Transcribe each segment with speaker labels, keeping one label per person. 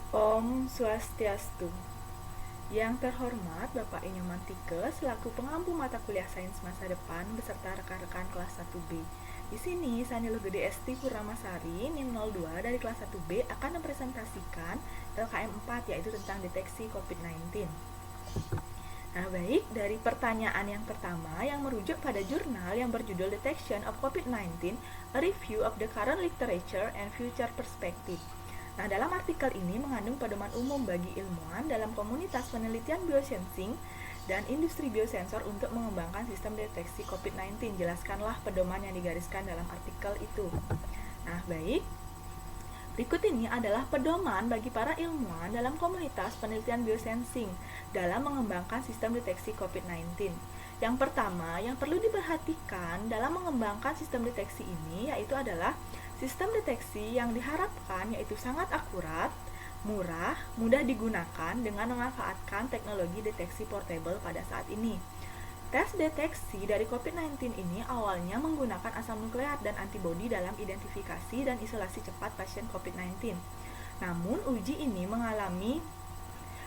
Speaker 1: Om Swastiastu. Yang terhormat Bapak Inyoman Tike selaku pengampu mata kuliah Sains Masa Depan beserta rekan-rekan kelas 1B. Di sini Sanilo Gede Esti Purnamasari NIM 02 dari kelas 1B akan mempresentasikan LKM 4 yaitu tentang deteksi COVID-19. Nah, baik, dari pertanyaan yang pertama yang merujuk pada jurnal yang berjudul Detection of COVID-19, A Review of the Current Literature and Future Perspective. Nah, dalam artikel ini mengandung pedoman umum bagi ilmuwan dalam komunitas penelitian biosensing dan industri biosensor untuk mengembangkan sistem deteksi COVID-19. Jelaskanlah pedoman yang digariskan dalam artikel itu. Nah, baik. Berikut ini adalah pedoman bagi para ilmuwan dalam komunitas penelitian biosensing dalam mengembangkan sistem deteksi COVID-19. Yang pertama, yang perlu diperhatikan dalam mengembangkan sistem deteksi ini yaitu adalah sistem deteksi yang diharapkan yaitu sangat akurat, murah, mudah digunakan dengan memanfaatkan teknologi deteksi portable pada saat ini. Tes deteksi dari COVID-19 ini awalnya menggunakan asam nukleat dan antibodi dalam identifikasi dan isolasi cepat pasien COVID-19. Namun, uji ini mengalami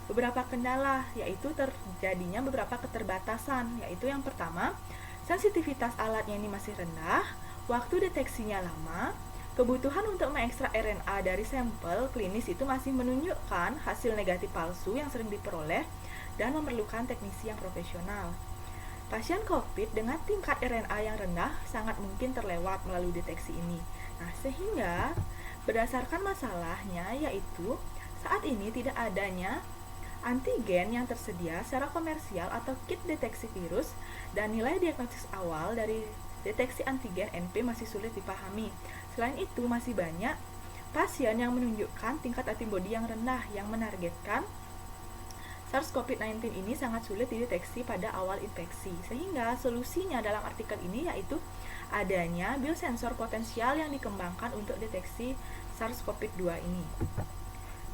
Speaker 1: beberapa kendala, yaitu terjadinya beberapa keterbatasan, yaitu yang pertama, sensitivitas alatnya ini masih rendah, waktu deteksinya lama, kebutuhan untuk mengekstrak RNA dari sampel klinis itu masih menunjukkan hasil negatif palsu yang sering diperoleh dan memerlukan teknisi yang profesional. Pasien COVID dengan tingkat RNA yang rendah sangat mungkin terlewat melalui deteksi ini. Nah, sehingga berdasarkan masalahnya yaitu saat ini tidak adanya antigen yang tersedia secara komersial atau kit deteksi virus dan nilai diagnosis awal dari deteksi antigen NP masih sulit dipahami. Selain itu, masih banyak pasien yang menunjukkan tingkat antibodi yang rendah yang menargetkan SARS-CoV-19 ini sangat sulit dideteksi pada awal infeksi, sehingga solusinya dalam artikel ini yaitu adanya biosensor potensial yang dikembangkan untuk deteksi SARS-CoV-2 ini.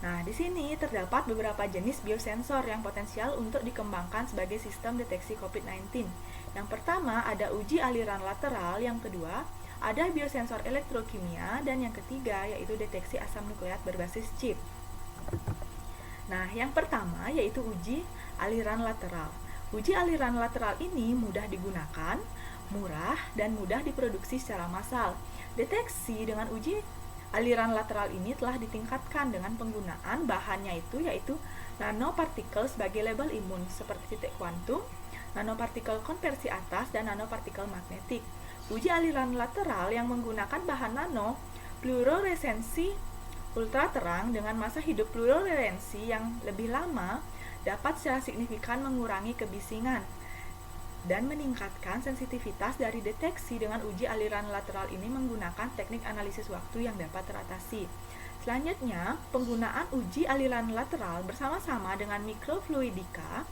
Speaker 1: Nah, di sini terdapat beberapa jenis biosensor yang potensial untuk dikembangkan sebagai sistem deteksi COVID-19. Yang pertama ada uji aliran lateral, yang kedua ada biosensor elektrokimia, dan yang ketiga yaitu deteksi asam nukleat berbasis chip. Nah, yang pertama yaitu uji aliran lateral. Uji aliran lateral ini mudah digunakan, murah, dan mudah diproduksi secara massal. Deteksi dengan uji aliran lateral ini telah ditingkatkan dengan penggunaan bahannya itu yaitu nanopartikel sebagai label imun seperti titik kuantum, nanopartikel konversi atas, dan nanopartikel magnetik. Uji aliran lateral yang menggunakan bahan nano fluoresensi ultra terang dengan masa hidup fluoresensi yang lebih lama dapat secara signifikan mengurangi kebisingan dan meningkatkan sensitivitas dari deteksi dengan uji aliran lateral ini menggunakan teknik analisis waktu yang dapat teratasi. Selanjutnya, penggunaan uji aliran lateral bersama-sama dengan mikrofluidika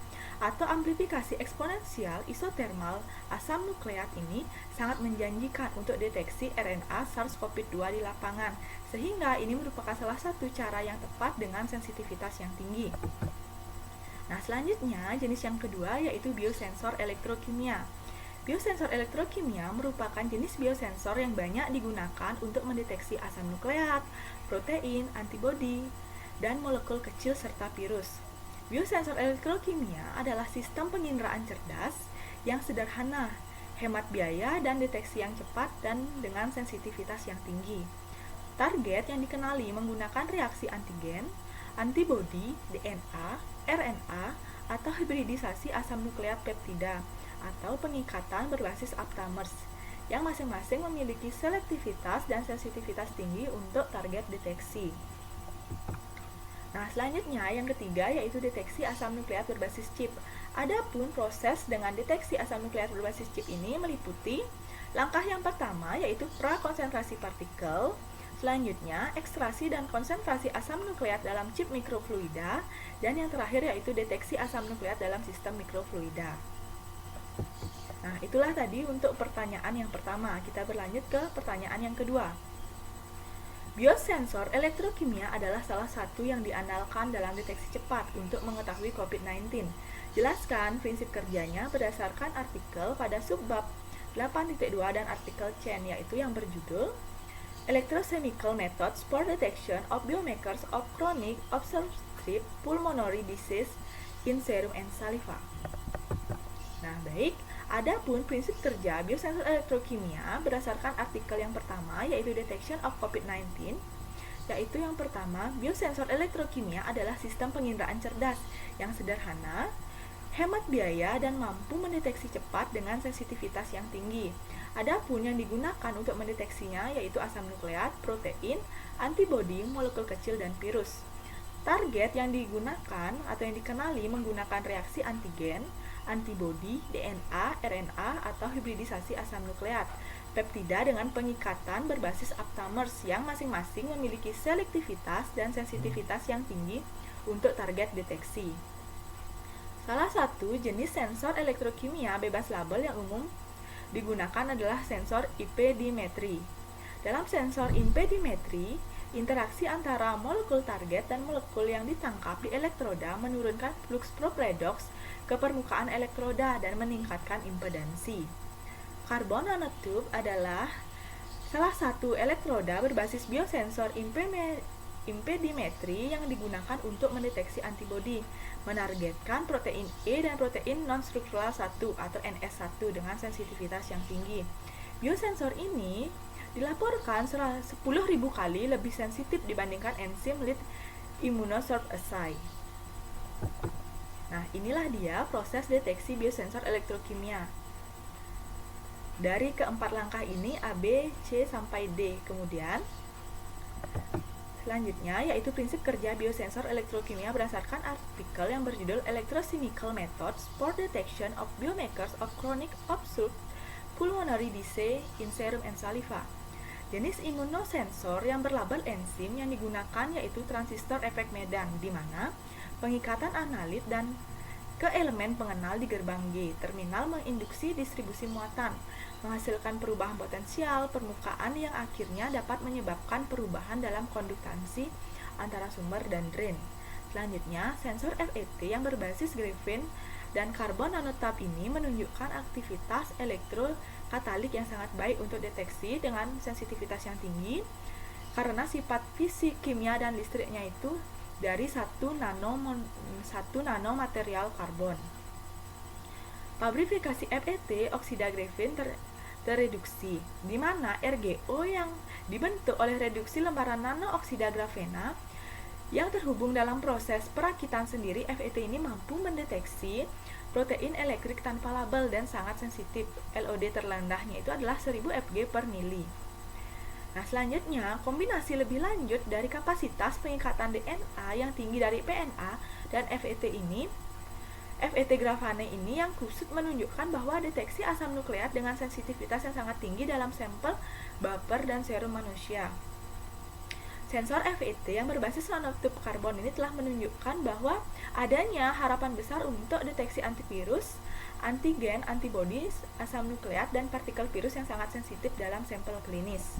Speaker 1: atau amplifikasi eksponensial isotermal asam nukleat ini sangat menjanjikan untuk deteksi RNA SARS-CoV-2 di lapangan, sehingga ini merupakan salah satu cara yang tepat dengan sensitivitas yang tinggi. Nah, selanjutnya jenis yang kedua yaitu biosensor elektrokimia. Biosensor elektrokimia merupakan jenis biosensor yang banyak digunakan untuk mendeteksi asam nukleat, protein, antibodi, dan molekul kecil serta virus. Biosensor elektrokimia adalah sistem penginderaan cerdas yang sederhana, hemat biaya, dan deteksi yang cepat dan dengan sensitivitas yang tinggi. Target yang dikenali menggunakan reaksi antigen, antibodi, DNA, RNA, atau hibridisasi asam nukleat peptida, atau pengikatan berbasis aptamers, yang masing-masing memiliki selektivitas dan sensitivitas tinggi untuk target deteksi. Nah, selanjutnya yang ketiga yaitu deteksi asam nukleat berbasis chip. Adapun proses dengan deteksi asam nukleat berbasis chip ini meliputi langkah yang pertama yaitu prakonsentrasi partikel, selanjutnya ekstraksi dan konsentrasi asam nukleat dalam chip mikrofluida, dan yang terakhir yaitu deteksi asam nukleat dalam sistem mikrofluida. Nah, itulah tadi untuk pertanyaan yang pertama. Kita berlanjut ke pertanyaan yang kedua. Biosensor elektrokimia adalah salah satu yang diandalkan dalam deteksi cepat untuk mengetahui COVID-19. Jelaskan prinsip kerjanya berdasarkan artikel pada subbab 8.2 dan artikel Chen, yaitu yang berjudul electrochemical methods for detection of biomarkers of chronic obstructive pulmonary disease in serum and saliva. Nah, baik. Adapun prinsip kerja biosensor elektrokimia berdasarkan artikel yang pertama, yaitu Detection of COVID-19, yaitu yang pertama, biosensor elektrokimia adalah sistem penginderaan cerdas yang sederhana, hemat biaya, dan mampu mendeteksi cepat dengan sensitivitas yang tinggi. Adapun yang digunakan untuk mendeteksinya yaitu asam nukleat, protein, antibodi, molekul kecil, dan virus. Target yang digunakan atau yang dikenali menggunakan reaksi antigen, antibodi, DNA, RNA, atau hibridisasi asam nukleat, peptida dengan pengikatan berbasis aptamers yang masing-masing memiliki selektivitas dan sensitivitas yang tinggi untuk target deteksi. Salah satu jenis sensor elektrokimia bebas label yang umum digunakan adalah sensor impedimetri. Dalam sensor impedimetri, interaksi antara molekul target dan molekul yang ditangkap di elektroda menurunkan flux probe redox ke permukaan elektroda dan meningkatkan impedansi. Carbon nanotube adalah salah satu elektroda berbasis biosensor impedimetri yang digunakan untuk mendeteksi antibodi, menargetkan protein E dan protein non-struktural 1 atau NS1 dengan sensitivitas yang tinggi. Biosensor ini dilaporkan 10.000 kali lebih sensitif dibandingkan enzim lead immunosorbed assay. Nah, inilah dia proses deteksi biosensor elektrokimia. Dari keempat langkah ini A, B, C, sampai D. Kemudian selanjutnya yaitu prinsip kerja biosensor elektrokimia berdasarkan artikel yang berjudul Electrochemical Methods for Detection of Biomarkers of Chronic Obstructive Pulmonary Disease in Serum and Saliva. Jenis imunosensor yang berlabel enzim yang digunakan yaitu transistor efek Medan, di mana pengikatan analit dan ke elemen pengenal di gerbang G. Terminal menginduksi distribusi muatan, menghasilkan perubahan potensial permukaan yang akhirnya dapat menyebabkan perubahan dalam konduktansi antara sumber dan drain. Selanjutnya, sensor FET yang berbasis grafin dan karbon nanotube ini menunjukkan aktivitas elektrokatalik yang sangat baik untuk deteksi dengan sensitivitas yang tinggi karena sifat fisik, kimia, dan listriknya itu dari 1 nanomaterial karbon. Fabrifikasi FET oksida grafin terreduksi, di mana RGO yang dibentuk oleh reduksi lembaran nano oksida grafena yang terhubung dalam proses perakitan sendiri. FET ini mampu mendeteksi protein elektrik tanpa label dan sangat sensitif. LOD terrendahnya itu adalah 1000 Fg per mili. Nah, selanjutnya, kombinasi lebih lanjut dari kapasitas pengikatan DNA yang tinggi dari PNA dan FET ini, FET grafane ini yang kusut menunjukkan bahwa deteksi asam nukleat dengan sensitivitas yang sangat tinggi dalam sampel baper dan serum manusia. Sensor FET yang berbasis nanotube karbon ini telah menunjukkan bahwa adanya harapan besar untuk deteksi antivirus, antigen, antibodi, asam nukleat, dan partikel virus yang sangat sensitif dalam sampel klinis.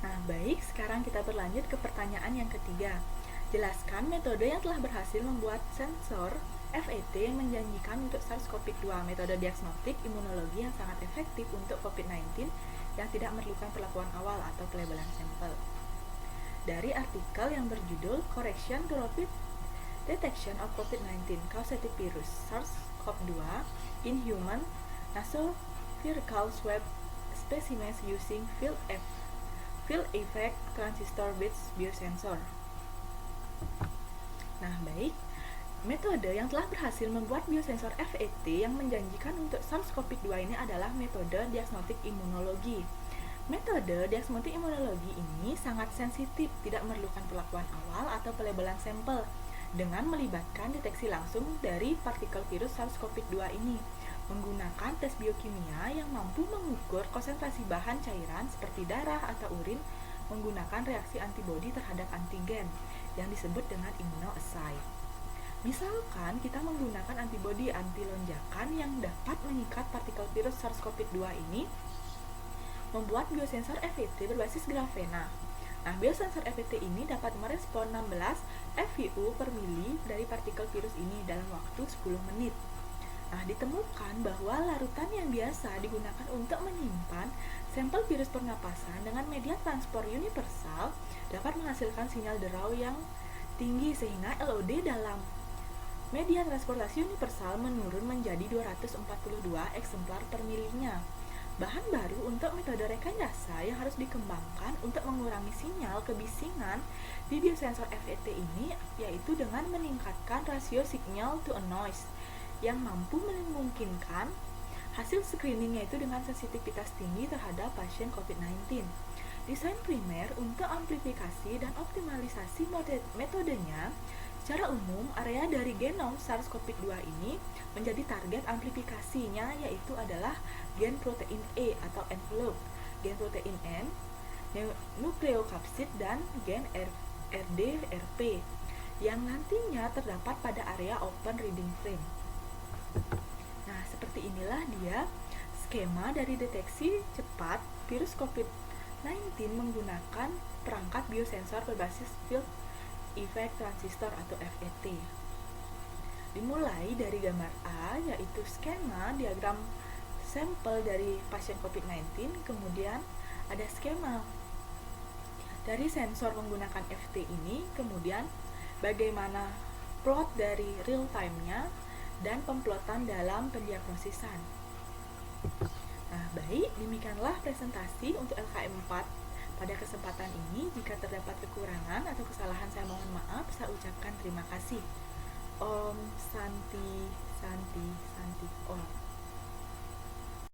Speaker 1: Nah, baik, sekarang kita berlanjut ke pertanyaan yang ketiga. Jelaskan metode yang telah berhasil membuat sensor FET yang menjanjikan untuk SARS-CoV-2, metode diagnostik imunologi yang sangat efektif untuk COVID-19 yang tidak memerlukan perlakuan awal atau pelabelan sampel. Dari artikel yang berjudul Correction to Rapid Detection of COVID-19 Causative Virus SARS-CoV-2 in Human Nasopharyngeal Swab Specimens Using Field Effect Transistor-Based Biosensor. Nah, baik. Metode yang telah berhasil membuat biosensor FET yang menjanjikan untuk SARS-CoV-2 ini adalah metode diagnostik imunologi. Metode diagnostik imunologi ini sangat sensitif, tidak memerlukan perlakuan awal atau pelabelan sampel, dengan melibatkan deteksi langsung dari partikel virus SARS-CoV-2 ini, menggunakan tes biokimia yang mampu mengukur konsentrasi bahan cairan seperti darah atau urin menggunakan reaksi antibodi terhadap antigen yang disebut dengan immunoassay. Misalkan kita menggunakan antibodi anti lonjakan yang dapat mengikat partikel virus SARS-CoV-2 ini, membuat biosensor FET berbasis grafena. Nah, biosensor FET ini dapat merespon 16 FIU per mili dari partikel virus ini dalam waktu 10 menit. Nah, ditemukan bahwa larutan yang biasa digunakan untuk menyimpan sampel virus pernapasan dengan media transport universal dapat menghasilkan sinyal derau yang tinggi sehingga LOD dalam media transportasi universal menurun menjadi 242 eksemplar per milinya. Bahan baru untuk metode rekayasa yang harus dikembangkan untuk mengurangi sinyal kebisingan di biosensor FET ini yaitu dengan meningkatkan rasio signal to noise yang mampu memungkinkan hasil screeningnya itu dengan sensitivitas tinggi terhadap pasien COVID-19. Desain primer untuk amplifikasi dan optimalisasi metodenya. Secara umum, area dari genom SARS-CoV-2 ini menjadi target amplifikasinya yaitu adalah gen protein E atau envelope, gen protein N, nukleokapsid, dan gen RDRP yang nantinya terdapat pada area open reading frame. Nah, seperti inilah dia skema dari deteksi cepat virus COVID-19 menggunakan perangkat biosensor berbasis field effect transistor atau FET. Dimulai dari gambar A, yaitu skema diagram sampel dari pasien COVID-19, kemudian ada skema dari sensor menggunakan FET ini, kemudian bagaimana plot dari real time-nya, dan pemplotan dalam pendiagnosisan. Nah, baik, demikianlah presentasi untuk LKM 4 pada kesempatan ini. Jika terdapat kekurangan atau kesalahan, saya mohon maaf. Saya ucapkan terima kasih. Om Santi Santi Santi Om.